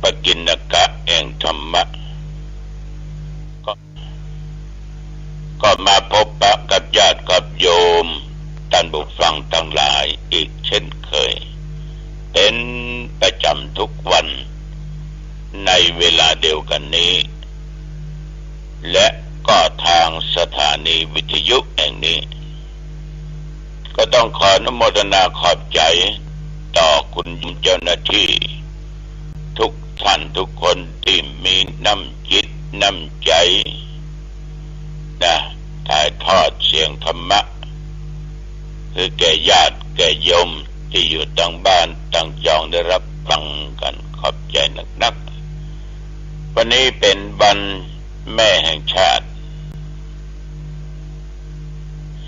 ปกิณกะแห่งธรรมะก็มาพบปะกับญาติกับโยมท่านผู้ฟังทั้งหลายอีกเช่นเคยเป็นประจำทุกวันในเวลาเดียวกันนี้และก็ทางสถานีวิทยุแห่งนี้ก็ต้องขออนุโมทนาขอบใจต่อคุณเจ้าหน้าที่ทุกท่านทุกคนที่มีน้ำจิตน้ำใจนะถ่ายทอดเสียงธรรมะคือแก่ญาติแก่โยมที่อยู่ต่างบ้านต่างจองได้รับฟังกันขอบใจนักๆวันนี้เป็นวันแม่แห่งชาติ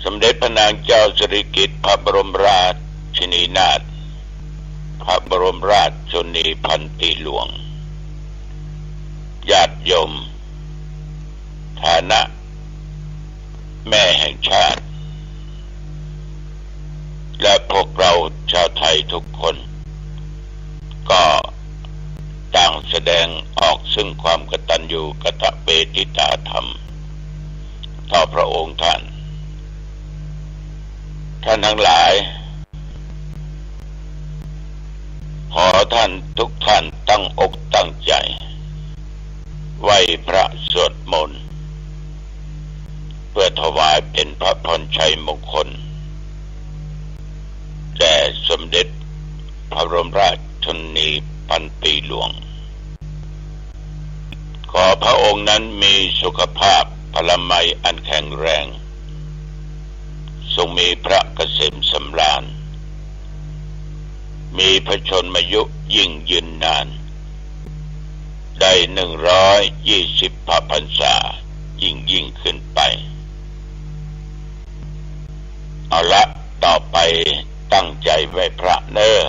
สมเด็จพระนางเจ้าสิริกิติ์พระบรมราชินีนาถพระบรมราชชนนีพันปีหลวงญาติโยมฐานะแม่แห่งชาติและพวกเราชาวไทยทุกคนก็ต่างแสดงออกซึ่งความกตัญญูกตเวทิตาธรรมต่อพระองค์ท่านทั้งหลายขอท่านทุกท่านตั้งอกตั้งใจไหว้พระสวดมนต์เพื่อถวายเป็นพระพรชัยมงคลแด่สมเด็จพระบรมราชชนนีพันปีหลวงขอพระองค์นั้นมีสุขภาพพลามัยอันแข็งแรงทรงมีพระเกษมสำราญมีพระชนมายุยิ่งยืนนานได้120 พระพรรษายิ่งขึ้นไปเอาละต่อไปตั้งใจไว้พระเนอ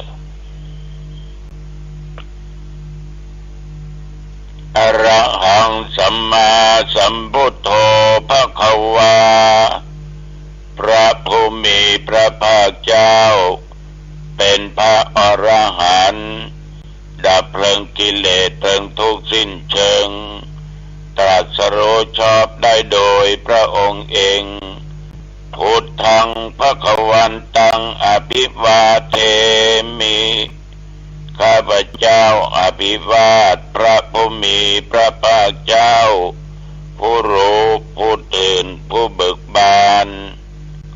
อะระหังสัมมาสัมพุทโธภควาพระผู้มีพระภาคเจ้าเป็นพระอรหันต์ดับเพลิงกิเลสเพลิงทุกข์สิ้นเชิงตรัสรู้ชอบได้โดยพระองค์เองพุทธังภควันตังอภิวาเทมิข้าพเจ้าอภิวาทพระผู้มีพระภาคเจ้าผู้รู้ผู้ตื่นผู้เบิกบาน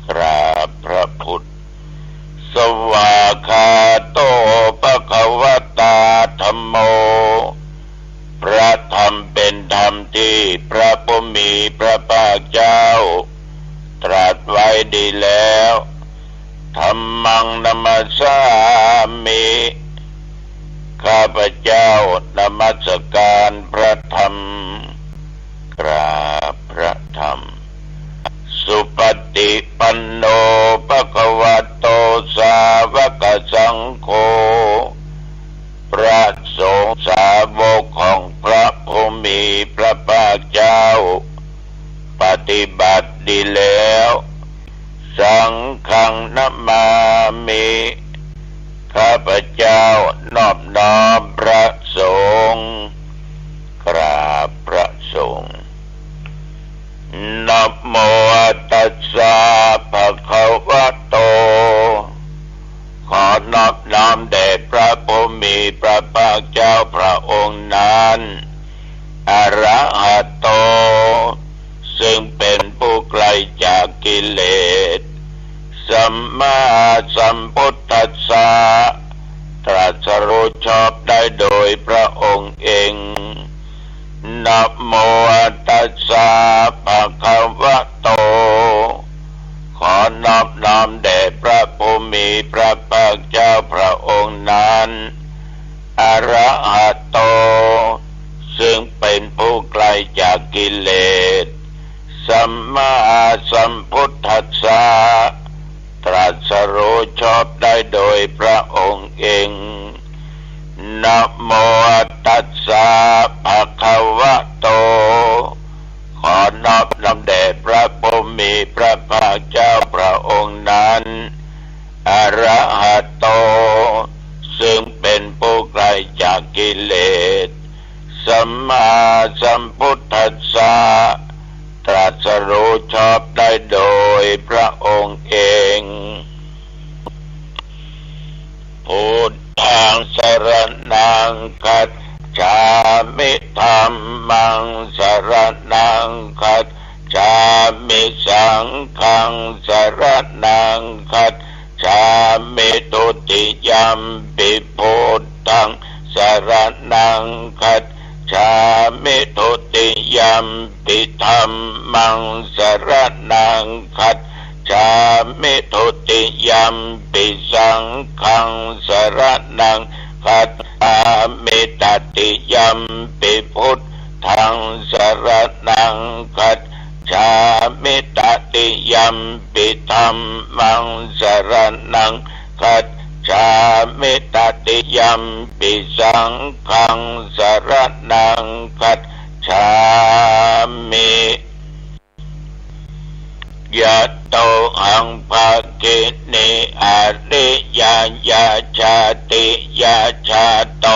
กราบพระพุทธสวากขาโตภควตาธัมโมพระธรรมเป็นธรรมที่พระผู้มีพระภาคเจ้าตรัสไว้ดีแล้วธัมมังนัมสสามิข้าพเจ้านมัสการพระธรรมกราบพระธรรมสุปฏิปันโนภควโตสาวกสังโฆพระสงฆ์สาวกของพระผู้มีพระภาคเจ้าปฏิบัติดีแล้วสังฆังนัมมามิข้าพเจ้านอบน้อมพระสงฆ์กราบพระสงฆ์นะโมตัสสะภะคะวะโตขอนอบน้อมแด่พระผู้มีพระภาคเจ้าพระองค์นั้นอะระหะโตซึ่งเป็นผู้ไกลจากกิเลสสัมมาสัมพุทธัสสะตรัสรู้ชอบได้โดยพระองค์เองนะโมตัสสะภะคะวะโตขอนอบน้อมแด่พระผู้มีพระภาคเจ้าพระองค์นั้นอะระหะโตซึ่งเป็นผู้ไกลจากกิเลสสัมมาสัมพุทธัสสะตรัสรู้ชอบได้โดยพระองค์เองนะโม สัมมาสัมพุทธัสสะตรัสรู้ชอบได้โดยพระองค์เองพุทธังสรณังคัจฉามิธัมมังสรณังคัจฉามิสังฆังสรณังคัจฉามิทุติยัมปิพุทธังสรณังคัจฉามิทุติยัมปิธัมมังสรณังคัจฉามิทุติยัมปิสังฆังสรณังคัจฉามิตติยัมปิพุทธังสรณังคัจฉามิตติยัมปิธัมมังสรณังคัจฉามิตติยัมปิสังฆังสรณังคัจฉามิยะโตหังภาคินิอาริยญาชาติยาชาโต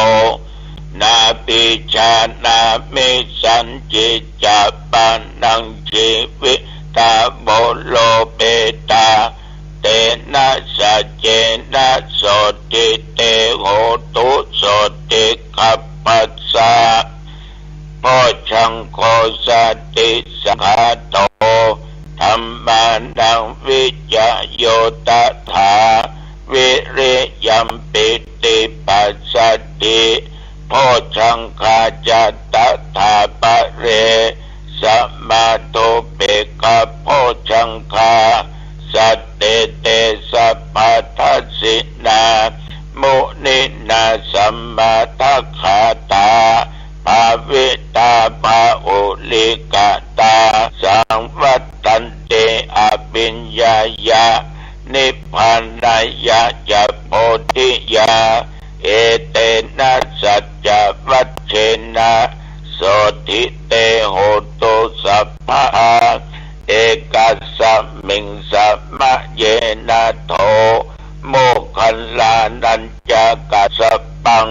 นาปิชานามิสันจิจาปานังชีวิตาโบโลเปตาเตนะสัจเจนะโสติเตโหตุโสติขัปปัสสะโพชังโคสติสังฆาโตธัมมานังวิจโยตถาวิริยัมปิติปัสสติโพชังคาจัตตถาปะเรสัมมาโตเปกะโพชังคาสัตเตเตสัพพทัสสินามุนินาสัมมาทัคขาตาภาวิตาภาอุลิกาตาสังวัตตันเตอภิญญายะนิพพานายะจะโพธิยาเอเตนะสัจจวัชเชนะโสทิเตโหตุสัพพะเอกัสสมิงสัมมะเยนะโทโมคคัลลานัญจกัสสปัง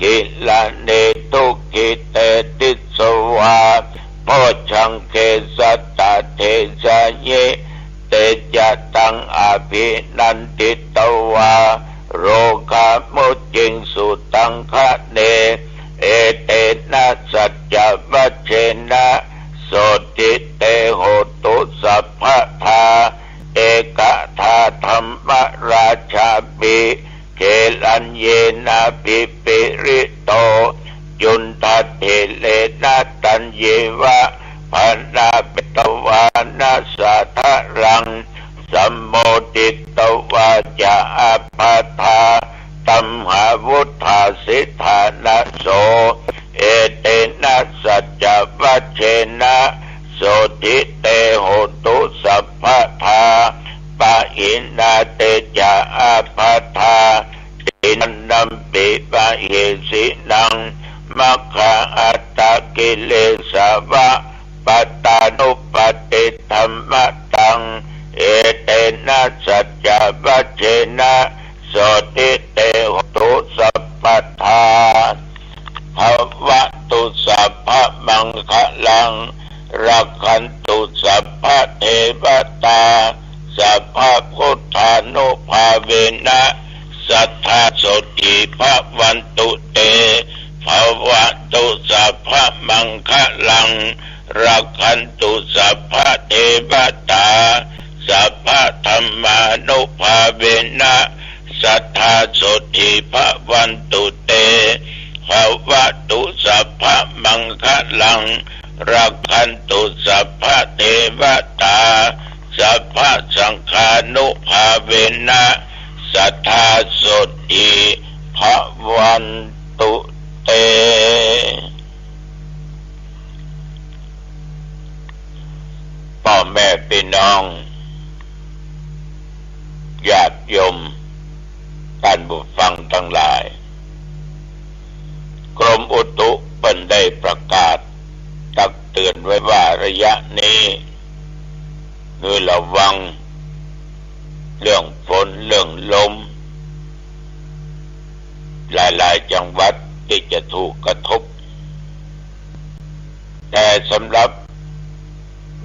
กิลาเนตุกิเตติสวาโพชังเคสัตตเทสะเยเตจะตังอภินันติตวาโรคามุจิงสุตังคะเนเอเตนะสัจจวัชเชนะโสติเตโหตุสัพพะทาเอกทาธรรมราชาปิเกลัญเยนะปิปิริโตยุนตเทเลนะตัญเยวะภานาเปตวานาสัทธรังสัมโมติตวาจะอาปาทาตัมหาวุธาสิทานะโสเอเตนะสัจจวัชเชนะโสติเตโหตุสัพพะทาปะอินาเตจะอาปาทาตินันนัมปิปะเหสินังมัคคะอัตตกิเลสวะปัตตานุปติธรรมตังเอเตนะสัจจวัชเชนะโสติเตโหตุสัพพะทาภวตุสัพพะมังคะลังรักขันตุสัพพะเทวตาสัพพะพุทธานุภาเวนะสัทธาโสติภวันตุเตภวตุสัพพะมังคะลังรักขันตุสัพพะเทวตาสัพพะธัมมานุภาเวนะสัทธาโสติภวันตุเตภวตุสัพพะมังคะลังรักขันตุสัพพะเทวตาสัพพะสังฆานุภาเวนะสัทธาโสติภวันตุเตพ่อแม่พี่น้องญาติโยมท่านผู้ฟังทั้งหลายกรมอุตุเป็นได้ประกาศตักเตือนไว้ว่าระยะนี้คือระวังเรื่องฝนเรื่องลมหลายๆจังหวัดที่จะถูกกระทบ สำหรับ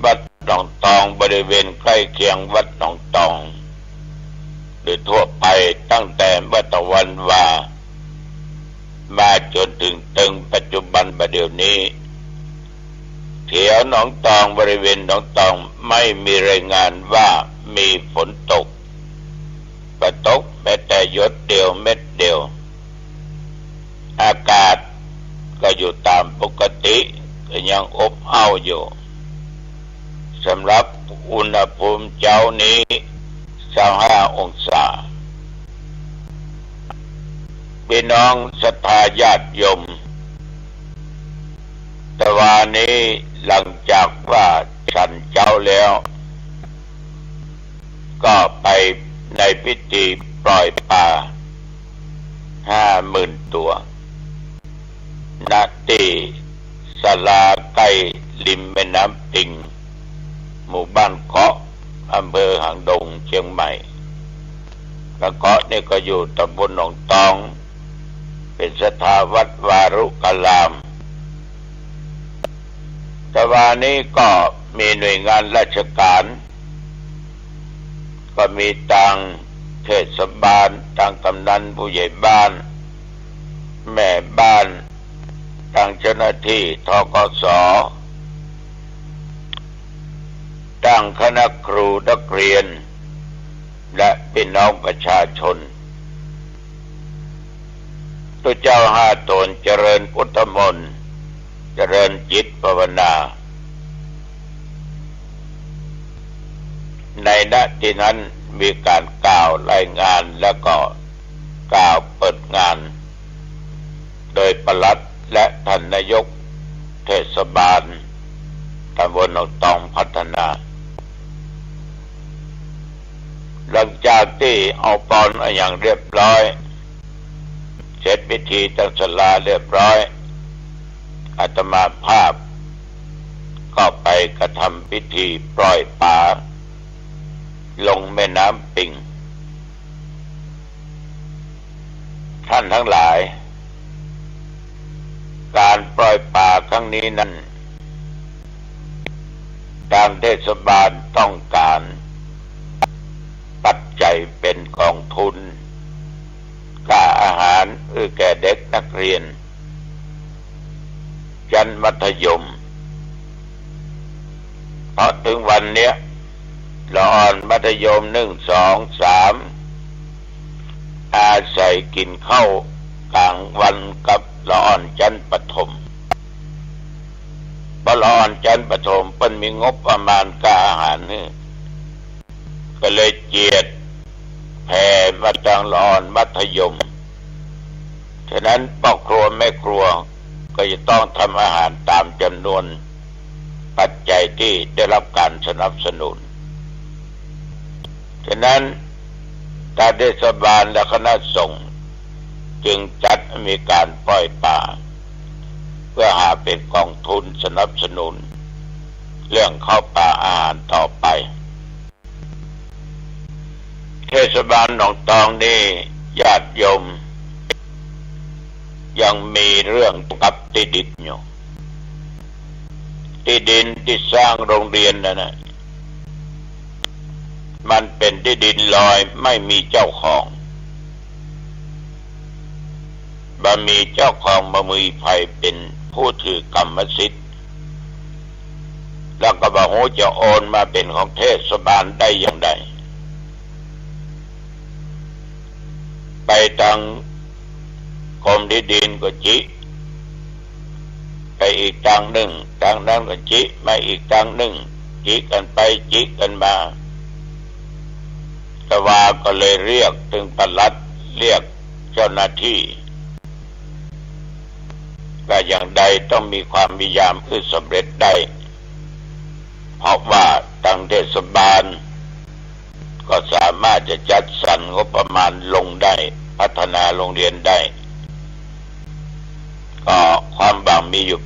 วัดหนองตองบริเวณใกล้เคียงวัดหนองตองโดยทั่วไปตั้งแต่เมื่อตะวันว่ามาจนถึงปัจจุบันประเดี๋ยวนี้แถวหนองตองบริเวณหนองตองไม่มีรายงานว่ามีฝนตกตกแม้แต่หยดเดียวเม็ดเดียวอากาศก็อยู่ตามปกติก็ยังอบอ้าวอยู่สำหรับอุณหภูมิเช้านี้25 องศาพี่น้องศรัทธาญาติโยมแต่วันนี้หลังจากว่าฉันเช้าแล้วก็ไปในพิธีปล่อยปลา50,000 ตัวณที่ศาลาใกล้ริมแม่น้ำปิงหมู่บ้านเกาะอำเภอหางดงเชียงใหม่และเกาะนี่ก็อยู่ตำบลหนองตองเป็นสถาวัดวารุกลามแต่วันนี้ก็มีหน่วยงานราชการก็มีทางเทศบาลทางกำนันผู้ใหญ่บ้านแม่บ้านทางเจ้าหน้าที่ธกส.ตั้งคณะครูนักเรียนและพี่น้องประชาชนตัวเจ้า5 ตนเจริญพุทธมนต์เจริญจิตภาวนาในณที่นั้นมีการกล่าวรายงานแล้วก็กล่าวเปิดงานโดยปลัดและท่านนายกเทศบาลตำบลหนองตองพัฒนาหลังจากที่เอาปอนอย่างเรียบร้อยเสร็จพิธีตั้งศาลาเรียบร้อยอาตมาภาพก็ไปกระทำพิธีปล่อยปลาลงแม่น้ำปิงท่านทั้งหลายการปล่อยปลาครั้งนี้นั้นทางเทศบาลต้องการปัจจัยเป็นกองทุนค่าอาหารแก่เด็กนักเรียนชั้นมัธยมเพราะถึงวันเนี้ยละอ่อนมัธยม1 2 3อาศัยกินข้าวกลางวันกับละอ่อนชั้นประถมเพราะละอ่อนชั้นประถมเพิ่นมีงบประมาณค่าอาหารนี่ก็เลยเจียดแผ่มาทางละอ่อนมัธยมฉะนั้นพ่อครัวแม่ครัวก็จะต้องทำอาหารตามจำนวนปัจจัยที่ได้รับการสนับสนุนฉะนั้นทางเทศบาลและคณะสงฆ์จึงจัดมีการปล่อยปลาเพื่อหาเป็นกองทุนสนับสนุนเรื่องข้าวปลาอาหารต่อไปเทศบาลหนองตองนี่ญาติโยมยังมีเรื่องกับที่ดินอยู่ที่ดินที่สร้างโรงเรียนนะมันเป็นที่ดินลอยไม่มีเจ้าของบ่มีเจ้าของบ่มีใครเป็นผู้ถือกรรมสิทธิ์แล้วก็บ่ฮู้จะโอนมาเป็นของเทศบาลได้อย่างไรไปทางกรมที่ดินก็จิไปอีกทางหนึ่งทางนั้นก็จิมาอีกทางหนึ่งจิกันไปจิกันมาแต่ว่าก็เลยเรียกถึงปลัดเรียกเจ้าหน้าที่ก็อย่างใดต้องมีความพยายามเพื่อสำเร็จได้เพราะว่าทางเทศบาลก็สามารถจะจัดสรรงบประมาณลงได้พัฒนาโรงเรียนได้ก็ความหวังมีอยู่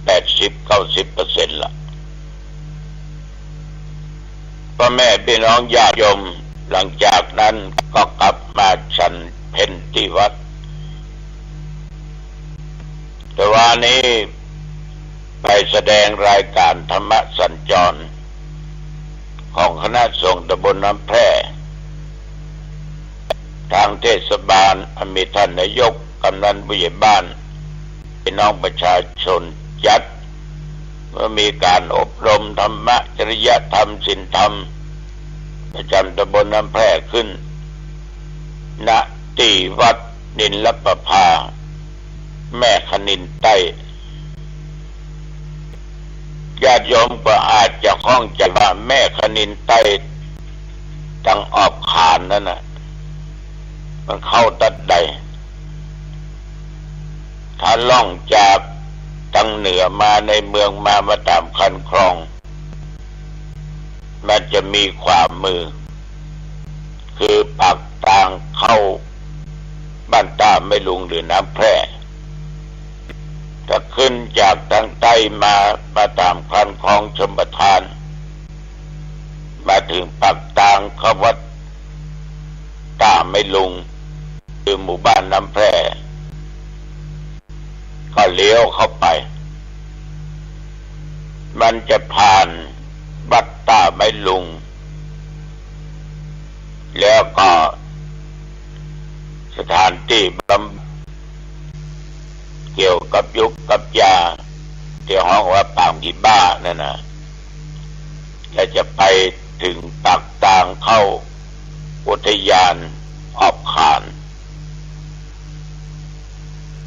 80-90% ละพ่อแม่พี่น้องญาติโยมหลังจากนั้นก็กลับมาฉันเพลที่วัดแต่ว่านี้ไป แสดงรายการธรรมสัญจรของคณะสงฆ์ตำบลน้ำแพร่ทางเทศบาลมีท่านนายกกำนันผู้ใหญ่บ้านพี่น้องประชาชนจัดเมื่อมีการอบรมธรรมะจริยธรรมศีลธรรมประจำตำบลน้ำแพร่ขึ้นณที่วัดนินลประภาแม่คณินใต้ญาติโยมก็อาจจะข้องใจว่าแม่คณินใต้ตังออบขานนั่นน่ะมันเข้าตัดใดถ้าล่องจากตังเหนือมาในเมืองมาตามคันคลองมันจะมีขวามือคือปากทางเข้าบ้านตาไม่ลุงหรือน้ำแพร่ถ้าขึ้นจากทางใต้มาตามคันคลองชมประทานมาถึงปากทางเข้าวัดตาไม่ลุงคือหมู่บ้านน้ำแพร่ก็เลี้ยวเข้าไปมันจะผ่านวัดตาไม่ลุงแล้วก็สถานที่เกี่ยวกับยุคกับยาที่ห้องว่าปางที่บ้านั่นนะจะไปถึงปากทางเข้าอุทยานออบขาน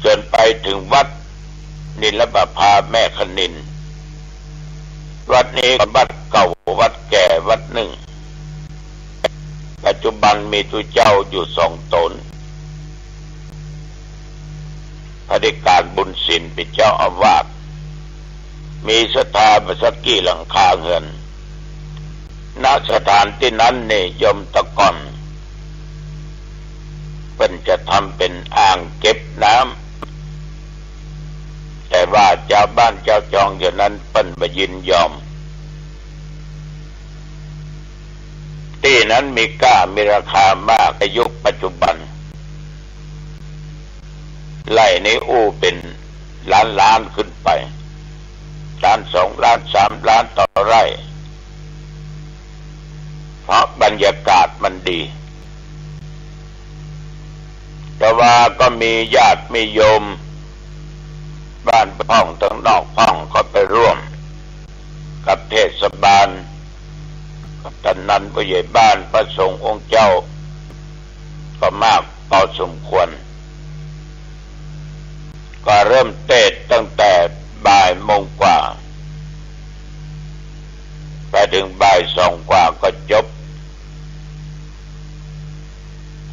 จนไปถึงวัดนิลประภาแม่คณินวัดนี้วัดเก่าวัดแก่วัดหนึ่งปัจจุบันมีตัวเจ้าอยู่2 ตนพระเดชการบุญศิลป์เป็นเจ้าอาวาสมีศรัทธามาสักกี่หลังคาเงินณสถานที่นั้นเนี่ยยมตะกอนเป็นจะทำเป็นอ่างเก็บน้ำแต่ว่าเจ้าบ้านเจ้าจองอย่างนั้นเป็นบยินยอมที่นั้นมีค่ามีราคามากในยุคปัจจุบันไล่ในอู้เป็นล้านขึ้นไปล้าน2 ล้าน3 ล้านต่อไร่เพราะบรรยากาศมันดีแต่ว่าก็มีญาติมีโยมบ้านพ้องทั้งนอกพ้องก็ไปร่วมกับเทศบาลกับกำนันผู้ใหญ่บ้านพระสงฆ์องค์เจ้าก็มากพอสมควรก็เริ่มเทศตั้งแต่บ่ายโมงกว่าไปถึงบ่าย2กว่าก็จบ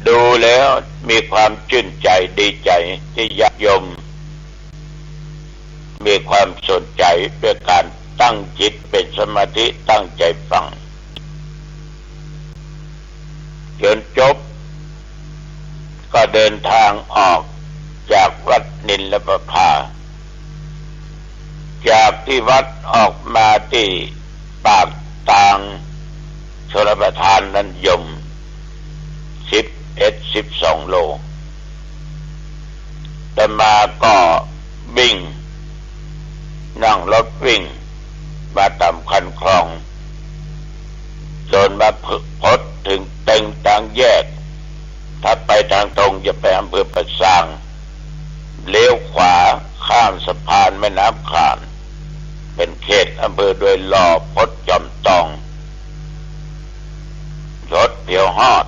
ดูแล้วมีความชื่นใจดีใจที่ญาติโยมมีความสนใจด้วยการตั้งจิตเป็นสมาธิตั้งใจฟังจนจบก็เดินทางออกจากวัดนิลประภาจากที่วัดออกมาที่ปากทางชลประทานนั้นยม11-12 โลแต่มาก็วิ่งนั่งรถวิ่งมาตามคันคลองจนมาพดถึงเต็งทางแยกถ้าไปทางตรงจะไปอำเภอประสางเลี้ยวขวาข้ามสะพานแม่น้ำข่านเป็นเขตอำเภอโดยรอบพดจอมตองรถเดี๋ยวฮอด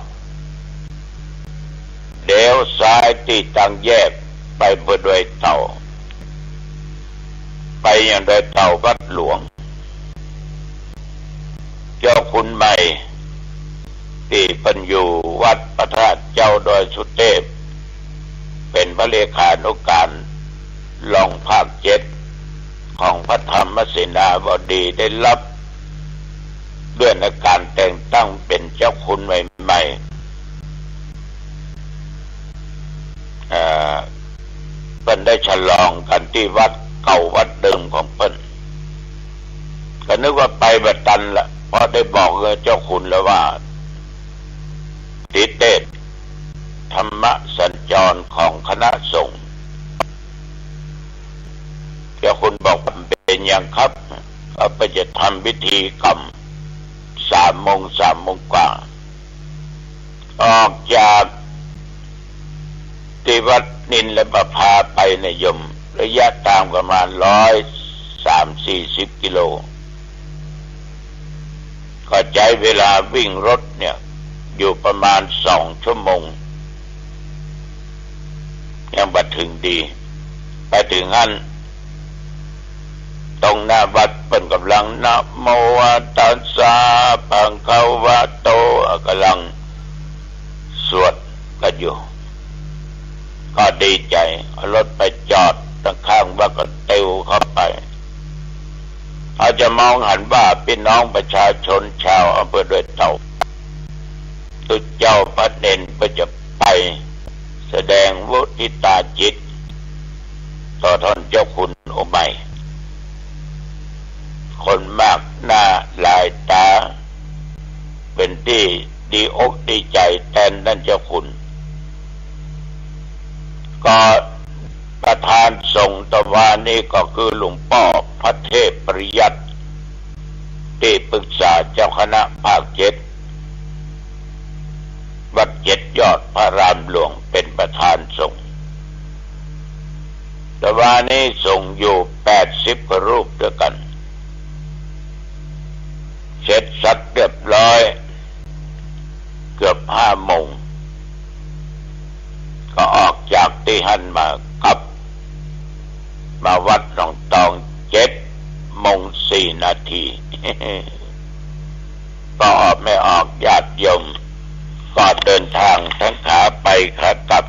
เดี๋ยวซ้ายที่ทางแยกไปอำเภอโดยเต่าไปอย่างโดยเต่าวัดหลวงเจ้าคุณใหม่ที่เป็นอยู่วัดพระธาตุเจ้าดอยสุเทพเป็นพระเลขานุการรองภาค7ของพระธรรมเสนาบดีได้รับด้วยในการแต่งตั้งเป็นเจ้าคุณใหม่เป็นได้ฉลองกันที่วัดเก่าวัดเดิมของเพิ่นก็นึกว่าไปบัดตันละเพราะได้บอกกับเจ้าคุณแล้วว่าติเทศธรรมสัญจรของคณะสงฆ์เจ้าคุณบอกเป็น อย่างครับเขาไปจะทำพิธีกรรม3 โมงกว่าออกจากที่วัดนินและประพาไปในยมระยะทางประมาณ130-140 กิโลก็ใช้เวลาวิ่งรถเนี่ยอยู่ประมาณ2 ชั่วโมงยังบัดถึงดีไปถึงนั่นตรงหน้าวัดเป็นกำลังนะโมตัสสะภะคะวะโตกำลังสวดกันอยู่ก็ดีใจเอารถไปจอดข้างวัดก็เตียวเข้าไปอาจจะมองหันว่าพี่น้องประชาชนชาวอำเภอดอยเต่าตุเจ้าพระเนนก็จะไปแสดงมุทิตาจิตต่อท่านเจ้าคุณโอไมคนมากหน้าหลายตาเป็นที่ดีอกดีใจแทนท่านเจ้าคุณก็ประธานส่งตะวันนี้ก็คือหลวงพ่อพระเทพปริยัติที่ปรึกษาเจ้าคณะภาค7วัด7 ยอดพระรามหลวงเป็นประธานส่งตะวันนี้ส่งอยู่80 กว่ารูปด้วยกันเสร็จสักเรียบร้อยเกือบ5 โมงก็ออกจากที่หันมากับมาวัดหนองตอง7 โมง 4 นาที ก็ออกไม่ออกญาติโยมก็เดินทางทั้งขาไปขากลับ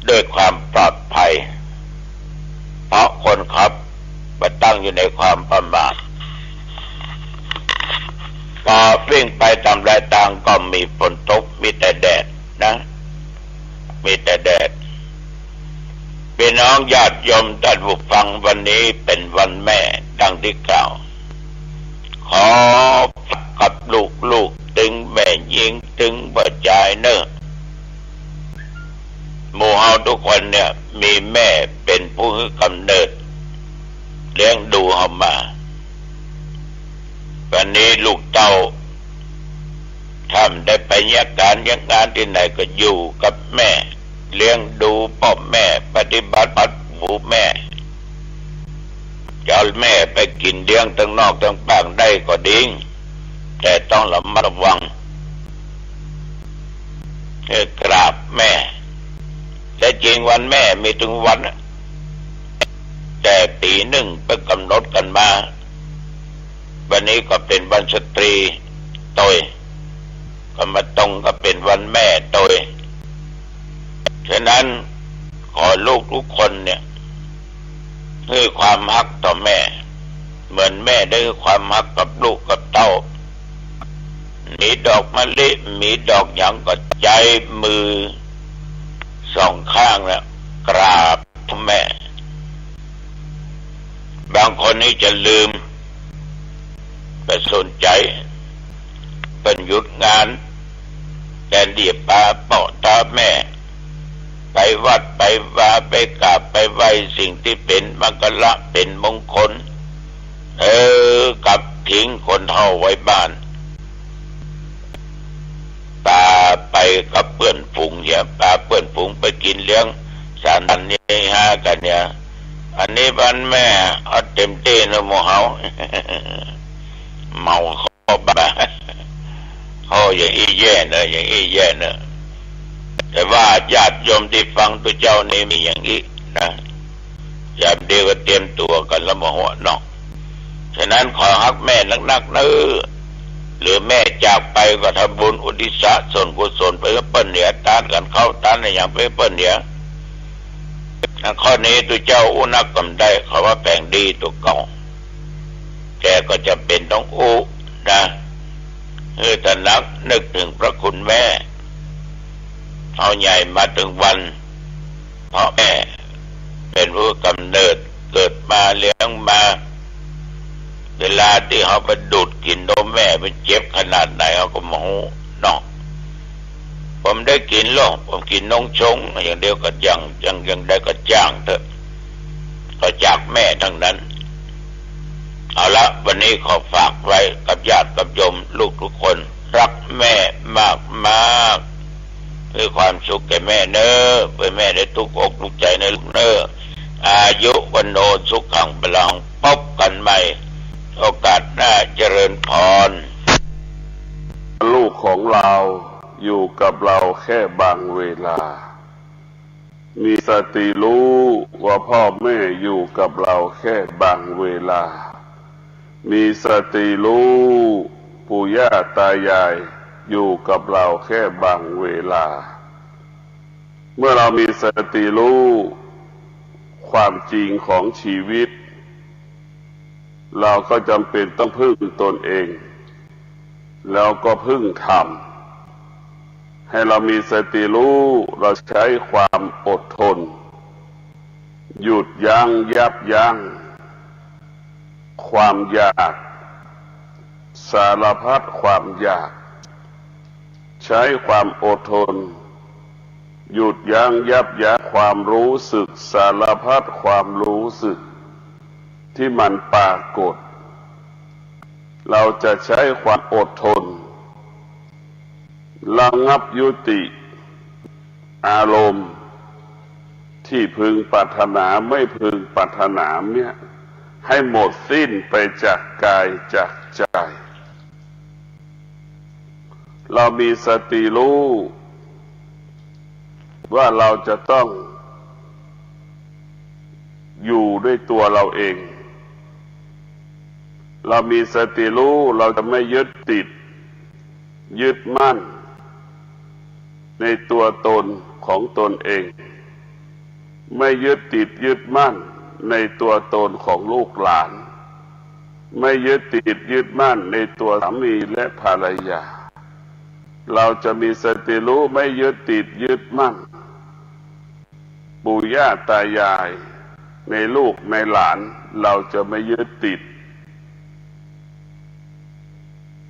ด้วยความปลอดภัยเพราะคนขับมาตั้งอยู่ในความประมาทพอวิ่งไปตามรายทางก็มีฝนตกมีแต่แดดนะมีแต่แดดพี่น้องญาติโยมท่านผู้ฟังวันนี้เป็นวันแม่ดังที่กล่าวขอกับลูกถึงแม่ยิงถึงบ่ใจเนอะหมู่เฮาทุกคนเนี่ยมีแม่เป็นผู้ให้กำเนิดเลี้ยงดูเฮามาวันนี้ลูกเต้าทำได้ไปยักงานที่ไหนก็อยู่กับแม่เลี้ยงดูพ่อแม่ปฏิบัติหูแม่จะเอาแม่ไปกินเลี้ยงทั้งนอกทั้งปากได้ก็ดีแต่ต้องระมัดระวังกราบแม่แต่จริงวันแม่มีถึงวันแต่ปีหนึ่งเพิ่งกำหนดกันมาวันนี้ก็เป็นวันสตรีโดยก็มาตรงก็เป็นวันแม่โดยฉะนั้นขอลูกทุกคนเนี่ยให้ความรักต่อแม่เหมือนแม่ได้ความรักกับลูกกับเต้ามีดอกมะลิมีดอกหยังก็ใจมือ2 ข้างแล้วกราบแม่บางคนนี่จะลืมไปสนใจเป็นหยุดงานแต่เดียบปาเปาะตาแม่ไปวัดไปวาไปกราบไปไหว้สิ่งที่เป็นมังคละเป็นมงคลกับทิ้งคนเฒ่าไว้บ้านตาไปกับเพื่อนฝูงเนี่ยตาเพื่อนฝูงไปกินเลี้ยงสารนันนี่ฮะกันเนี่ยอันนี้บ้านแม่เอาเต็มที่นะหมู่เฮา เมาเข้าบ้าเขาอย่างอี้แย่เนอะอย่างอี้แย่เนอะแต่ว่าญาติโยมที่ฟังตัวเจ้านี่มีอย่างนี้นะยามเดียวก็เตรียมตัวกันแล้วมาหัวนอกฉะนั้นขอฮักแม่นักๆเนอะหรือแม่จากไปก็ทำบุญอุทิศส่วนกุศลไปเปิ้นเนี่ยตานกันเข้าตานในอย่างไปเปิ้นเนี่ยข้อนี้ตัวเจ้าอุนักกำได้เขาว่าแปลงดีตัวเก่าแกก็จะเป็นต้องอุนะแต่นึกถึงพระคุณแม่เอาใหญ่มาถึงวันเพราะแม่เป็นผู้กำเนิดเกิดมาเลี้ยงมาเวลาที่เขาไปดูดกินนมแม่มันเจ็บขนาดไหนเขาก็โมโหนอกผมได้กินหรอกผมกินนมชงอย่างเดียวก็ยังได้ก็จ้างเถอะก็จากแม่ทั้งนั้น นี้ขอฝากไว้กับญาติกับโยมลูกทุกคนรักแม่มากเพื่อความสุขแก่แม่เนอเพื่อแม่ได้ทุกอกทุกใจในลูกเนออายุวันโนสุขังพลังพบกันใหม่โอกาสหน้าเจริญพรลูกของเราอยู่กับเราแค่บางเวลามีสติรู้ว่าพ่อแม่อยู่กับเราแค่บางเวลามีสติรู้ปู่ย่าตายายอยู่กับเราแค่บางเวลาเมื่อเรามีสติรู้ความจริงของชีวิตเราก็จำเป็นต้องพึ่งตนเองแล้วก็พึ่งธรรมให้เรามีสติรู้เราใช้ความอดทนหยุดยั้งยับยั้งความอยากสารพัดความอยากใช้ความอดทนหยุดยั้งยับยั้งความรู้สึกสารพัดความรู้สึกที่มันปรากฏเราจะใช้ความอดทนระงับยุติอารมณ์ที่พึงปรารถนาไม่พึงปรารถนาเนี่ยให้หมดสิ้นไปจากกายจากใจเรามีสติรู้ว่าเราจะต้องอยู่ด้วยตัวเราเองเรามีสติรู้เราจะไม่ยึดติดยึดมั่นในตัวตนของตนเองไม่ยึดติดยึดมั่นในตัวตนของลูกหลานไม่ยึดติดยึดมั่นในตัวสามีและภรรยาเราจะมีสติรู้ไม่ยึดติดยึดมั่นปู่ย่าตายายในลูกในหลานเราจะไม่ยึดติด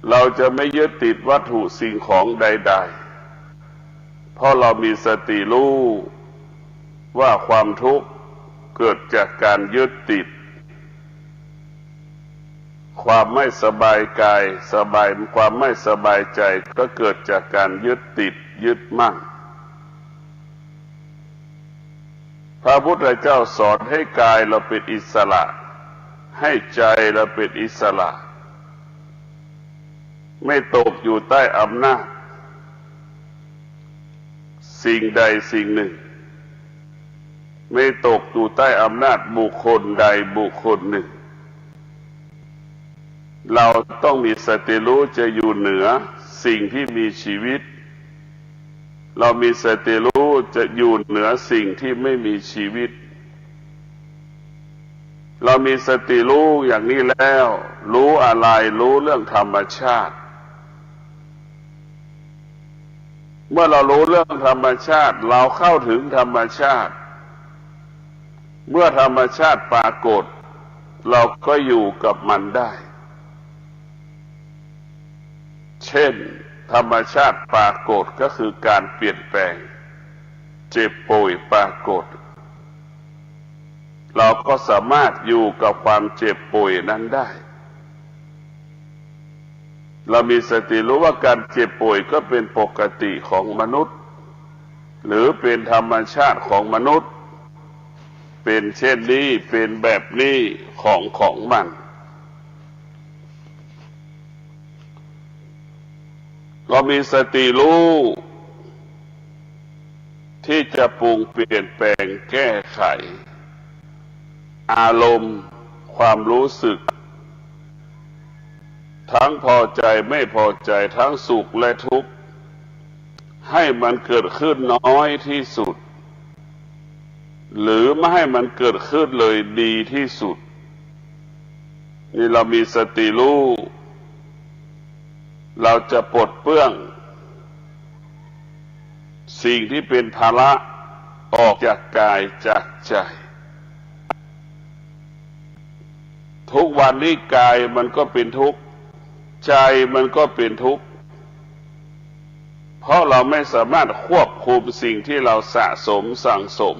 เราจะไม่ยึดติดวัตถุสิ่งของใดๆเพราะเรามีสติรู้ว่าความทุกข์เกิดจากการยึดติดความไม่สบายกายความไม่สบายใจก็เกิดจากการยึดติดยึดมั่นพระพุทธเจ้าสอนให้กายเราเป็นอิสระให้ใจเราเป็นอิสระไม่ตกอยู่ใต้อำนาจสิ่งใดสิ่งหนึ่งไม่ตกอยู่ใต้อำนาจบุคคลใดบุคคลหนึ่งเราต้องมีสติรู้จะอยู่เหนือสิ่งที่มีชีวิตเรามีสติรู้จะอยู่เหนือสิ่งที่ไม่มีชีวิตเรามีสติรู้อย่างนี้แล้วรู้อะไรรู้เรื่องธรรมชาติเมื่อเรารู้เรื่องธรรมชาติเราเข้าถึงธรรมชาติเมื่อธรรมชาติปรากฏเราก็อยู่กับมันได้เช่นธรรมชาติปรากฏก็คือการเปลี่ยนแปลงเจ็บป่วยปรากฏเราก็สามารถอยู่กับความเจ็บป่วยนั้นได้เรามีสติรู้ว่าการเจ็บป่วยก็เป็นปกติของมนุษย์หรือเป็นธรรมชาติของมนุษย์เป็นเช่นนี้เป็นแบบนี้ของมันเรามีสติรู้ที่จะปรุงเปลี่ยนแปลงแก้ไขอารมณ์ความรู้สึกทั้งพอใจไม่พอใจทั้งสุขและทุกข์ให้มันเกิดขึ้นน้อยที่สุดหรือไม่ให้มันเกิดขึ้นเลยดีที่สุดนี่เรามีสติรู้เราจะปลดเปลื้องสิ่งที่เป็นภาระออกจากกายจากใจทุกวันนี้กายมันก็เป็นทุกข์ใจมันก็เป็นทุกข์เพราะเราไม่สามารถควบคุมสิ่งที่เราสะสมสั่งสม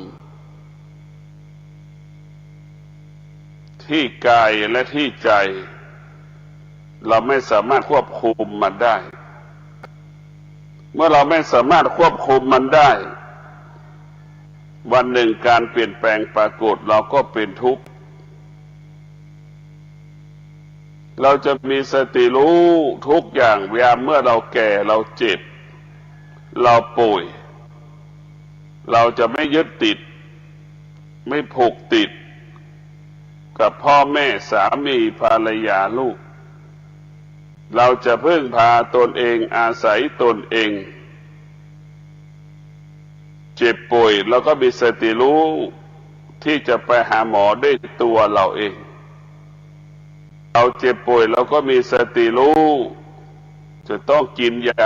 ที่กายและที่ใจ เราไม่สามารถควบคุมมันได้เมื่อเราไม่สามารถควบคุมมันได้วันหนึ่งการเปลี่ยนแปลงปรากฏเราก็เป็นทุกข์เราจะมีสติรู้ทุกอย่างเวลาเมื่อเราแก่เราเจ็บเราป่วยเราจะไม่ยึดติดไม่ผูกติดกับพ่อแม่สามีภรรยาลูกเราจะพึ่งพาตนเองอาศัยตนเองเจ็บป่วยเราก็มีสติรู้ที่จะไปหาหมอด้วยตัวเราเองเราเจ็บป่วยเราก็มีสติรู้จะต้องกินยา